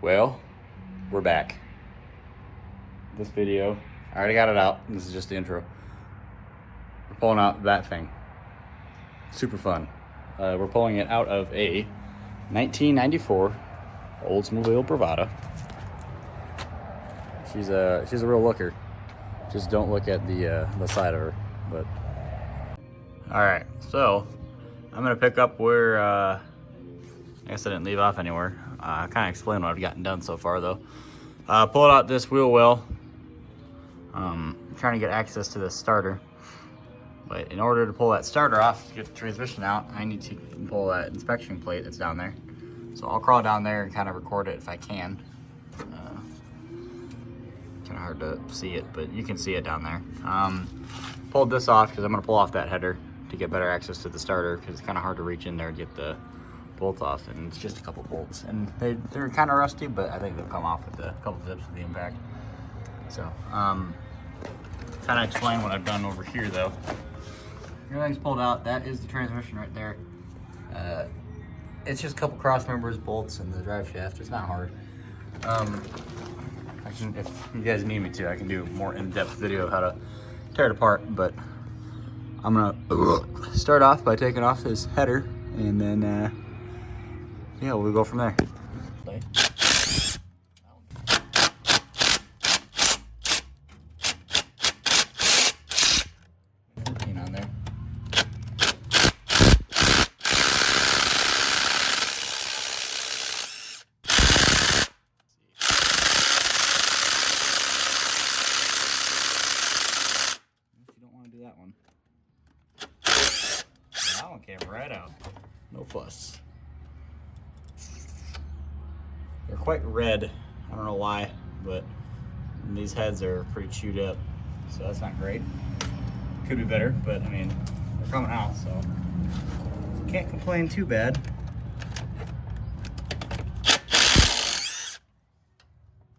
Well, we're back. This video, I already got it out. This is just the intro. We're pulling out that thing. Super fun. We're pulling it out of a 1994 Oldsmobile Bravada. She's a real looker. Just don't look at the side of her. But all right, so I'm gonna pick up where I guess I didn't leave off anywhere. I kind of explained what I've gotten done so far though. Pulled out this wheel well. Trying to get access to this starter. But in order to pull that starter off, to get the transmission out, I need to pull that inspection plate that's down there. So I'll crawl down there and kind of record it if I can. Kind of hard to see it, but you can see it down there. Pulled this off because I'm going to pull off that header to get better access to the starter, because it's kind of hard to reach in there and get the bolt off, and it's just a couple bolts. And they're kind of rusty, but I think they'll come off with a couple zips of the impact. So, kind of explain what I've done over here though. Everything's pulled out. That is the transmission right there. It's just a couple cross members, bolts, and the drive shaft. It's not hard. If you guys need me to, I can do a more in-depth video of how to tear it apart, but I'm gonna start off by taking off this header, and then yeah, we'll go from there. Play. On there. That one. That one came right out. No fuss. They're quite red. I don't know why, but these heads are pretty chewed up, so that's not great. Could be better, but I mean, they're coming out, so can't complain too bad. That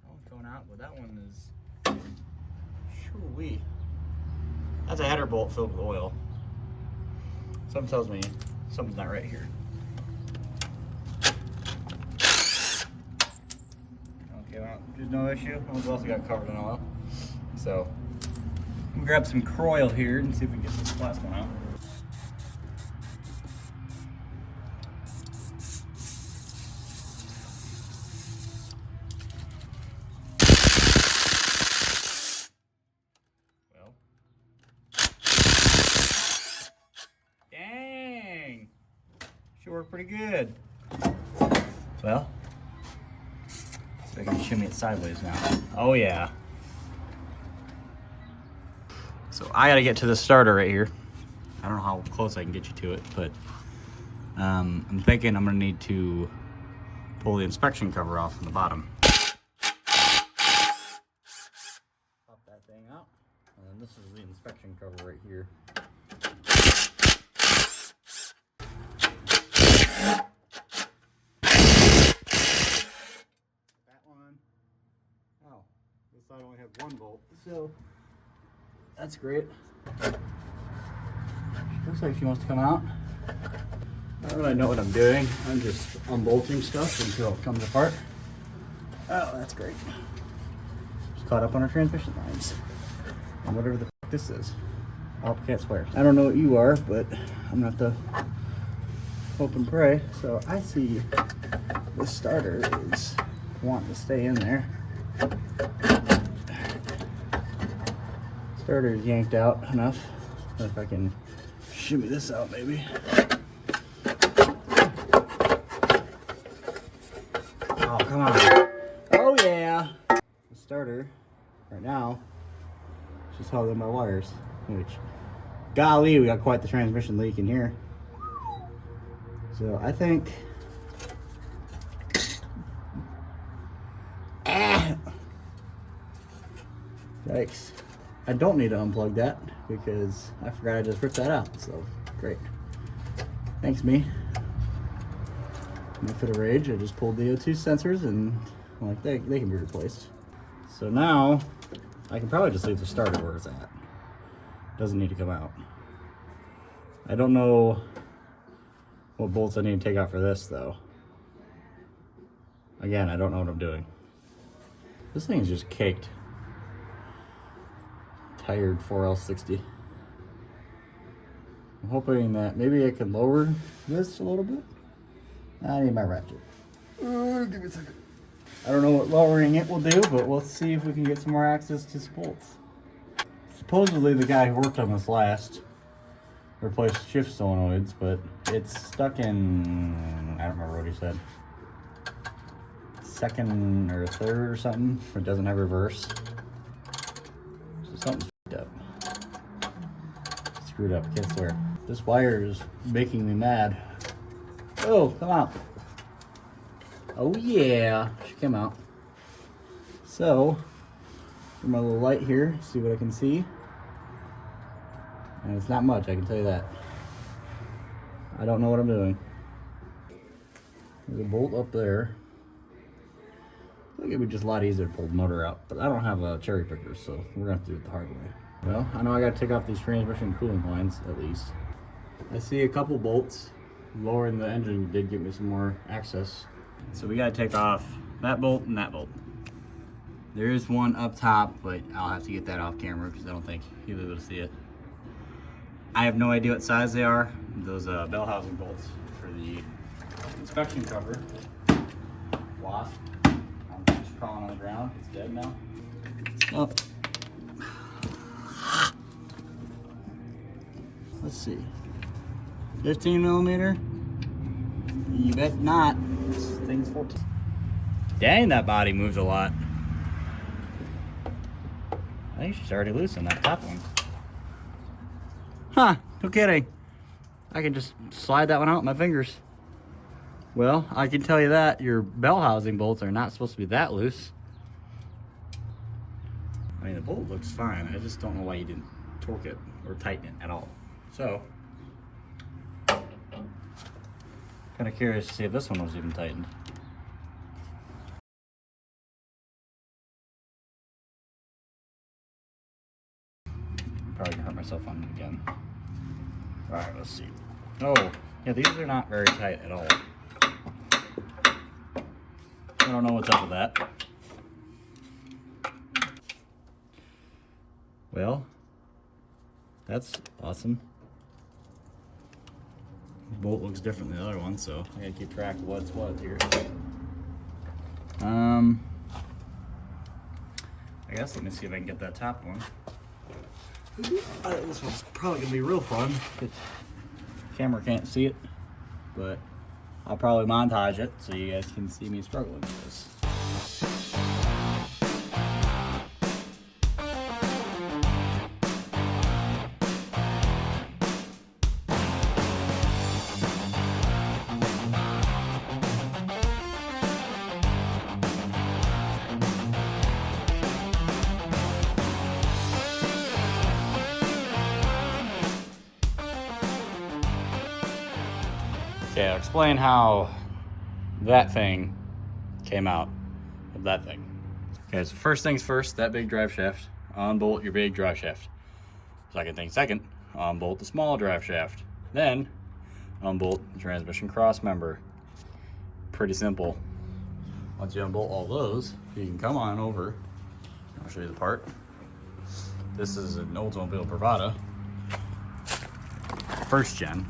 one's going out, but that one is shoo-wee. That's a header bolt filled with oil. Something tells me something's not right here. Okay, well, there's no issue. We've also got covered in oil. So, I'm gonna grab some Croil here and see if we can get this last one out. Dang! Should work pretty good. Well, so I can shimmy it sideways now. Oh yeah. So I gotta get to the starter right here. I don't know how close I can get you to it, but I'm thinking I'm gonna need to pull the inspection cover off from the bottom. Pop that thing out, and then this is the inspection cover right here. I only have one bolt, so that's great. Looks like she wants to come out. I don't really know what I'm doing. I'm just unbolting stuff until it comes apart. Oh, that's great. Just caught up on our transmission lines and whatever the fuck this is. I hope I can't swear. I don't know what you are, but I'm gonna have to hope and pray. So I see this starter is wanting to stay in there. Starter is yanked out enough. If I can shimmy this out, maybe. Oh, come on. Oh, yeah. The starter, right now, she's held in by wires, which, golly, we got quite the transmission leak in here. So I think, yikes. I don't need to unplug that because I forgot I just ripped that out, so great. Thanks, me. In a fit of rage, I just pulled the O2 sensors and like they can be replaced. So now I can probably just leave the starter where it's at. Doesn't need to come out. I don't know what bolts I need to take out for this though. Again, I don't know what I'm doing. This thing is just caked. Tired 4L60. I'm hoping that maybe I can lower this a little bit. I need my ratchet. Give me a second. I don't know what lowering it will do, but we'll see if we can get some more access to bolts. Supposedly the guy who worked on this last replaced shift solenoids, but it's stuck in, I don't remember what he said, second or third or something. It doesn't have reverse. So something's f***ed up. Screwed up, can't swear. This wire is making me mad. Oh, come out. Oh yeah, she came out. So, for my little light here, see what I can see. And it's not much, I can tell you that. I don't know what I'm doing. There's a bolt up there. I think it'd be just a lot easier to pull the motor out, but I don't have a cherry picker, so we're gonna have to do it the hard way. Well, I know I gotta take off these transmission cooling lines, at least. I see a couple bolts. Lowering the engine did give me some more access. So we gotta take off that bolt and that bolt. There is one up top, but I'll have to get that off camera because I don't think you'll be able to see it. I have no idea what size they are. Those bell housing bolts for the inspection cover. Wasp. I'm just crawling on the ground. It's dead now. Oh. Let's see. 15 millimeter? You bet not. This thing's 14. Dang, that body moves a lot. I think she's already loose on that top one. Huh, no kidding. I can just slide that one out with my fingers. Well, I can tell you that your bell housing bolts are not supposed to be that loose. I mean, the bolt looks fine. I just don't know why you didn't torque it or tighten it at all. So, kind of curious to see if this one was even tightened. Probably gonna hurt myself on it again. All right, let's see. Oh, yeah, these are not very tight at all. I don't know what's up with that. Well, that's awesome. The bolt looks different than the other one, so I gotta keep track of what's what here. I guess let me see if I can get that top one. This one's probably gonna be real fun. The camera can't see it, but I'll probably montage it so you guys can see me struggling with this. Okay, I'll explain how that thing came out of that thing. Okay, so first things first, that big drive shaft, unbolt your big drive shaft. Second thing second, unbolt the small drive shaft. Then, unbolt the transmission cross member. Pretty simple. Once you unbolt all those, you can come on over. I'll show you the part. This is an Oldsmobile Bravada, first gen.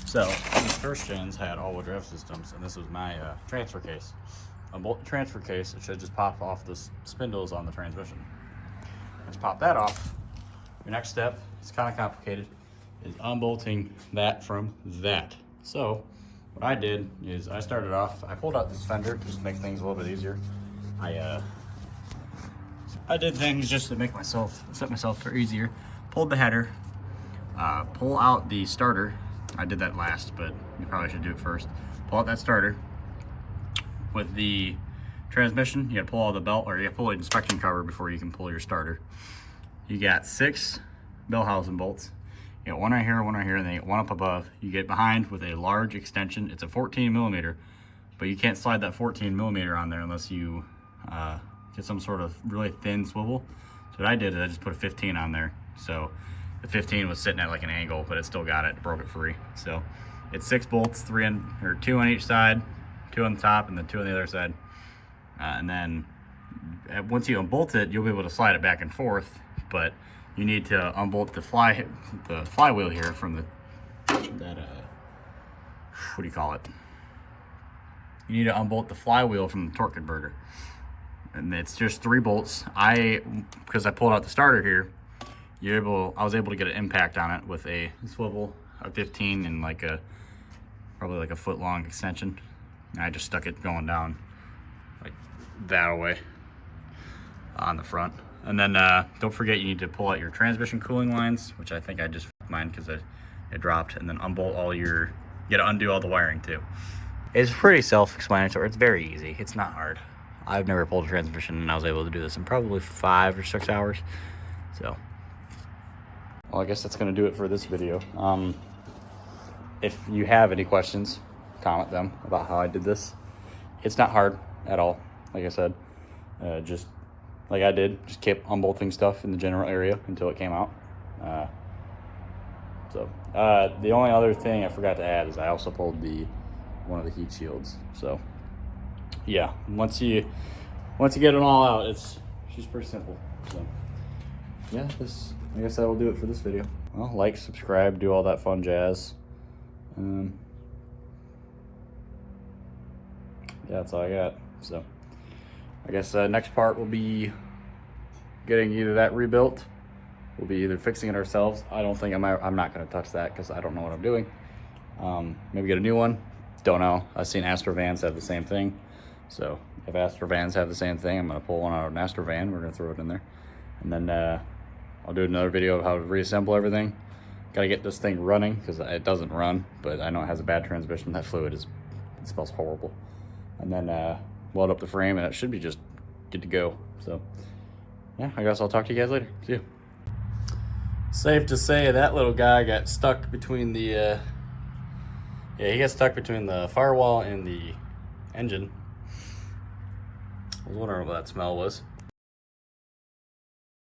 So, these first gens had all-wheel drive systems, and this was my transfer case. Unbolt the transfer case, it should just pop off the spindles on the transmission. Let's pop that off. Your next step, it's kind of complicated, is unbolting that from that. So, what I did is I started off, I pulled out this fender just to make things a little bit easier. I did things just to make set myself for easier. Pulled the header, pull out the starter. I did that last, but you probably should do it first. Pull out that starter. With the transmission, you gotta pull all the belt, or you gotta pull the inspection cover before you can pull your starter. You got 6 bell housing bolts. You got one right here, and then you get one up above. You get behind with a large extension. It's a 14 millimeter, but you can't slide that 14 millimeter on there unless you get some sort of really thin swivel. So what I did is I just put a 15 on there. So the 15 was sitting at like an angle, but it still got it, broke it free. So it's 6 bolts, 2 on each side, 2 on the top and then 2 on the other side. And then once you unbolt it, you'll be able to slide it back and forth, but you need to unbolt the flywheel here from what do you call it? You need to unbolt the flywheel from the torque converter. And it's just 3 bolts. Because I pulled out the starter here, I was able to get an impact on it with a swivel, a 15, and probably like a foot long extension. And I just stuck it going down like that away on the front. And then don't forget, you need to pull out your transmission cooling lines, which I think I just f***ed mine because it dropped, and then unbolt you gotta undo all the wiring too. It's pretty self-explanatory. It's very easy. It's not hard. I've never pulled a transmission, and I was able to do this in probably 5 or 6 hours. So, well, I guess that's gonna do it for this video. If you have any questions, comment them about how I did this. It's not hard at all. Like I said, just like I did, just kept unbolting stuff in the general area until it came out. The only other thing I forgot to add is I also pulled one of the heat shields. So yeah, once you get it all out, it's just pretty simple. So yeah, I guess that will do it for this video. Well, like, subscribe, do all that fun jazz. Yeah, that's all I got. So I guess next part will be getting either that rebuilt. We'll be either fixing it ourselves. I'm not going to touch that because I don't know what I'm doing. Maybe get a new one. Don't know. I've seen Astrovans have the same thing. So if Astrovans have the same thing, I'm going to pull one out of an Astrovan. We're going to throw it in there. And then I'll do another video of how to reassemble everything. Got to get this thing running because it doesn't run, but I know it has a bad transmission. That fluid it smells horrible. And then weld up the frame, and it should be just good to go. So yeah, I guess I'll talk to you guys later. See you. Safe to say that little guy got stuck between the he got stuck between the firewall and the engine. I was wondering what that smell was.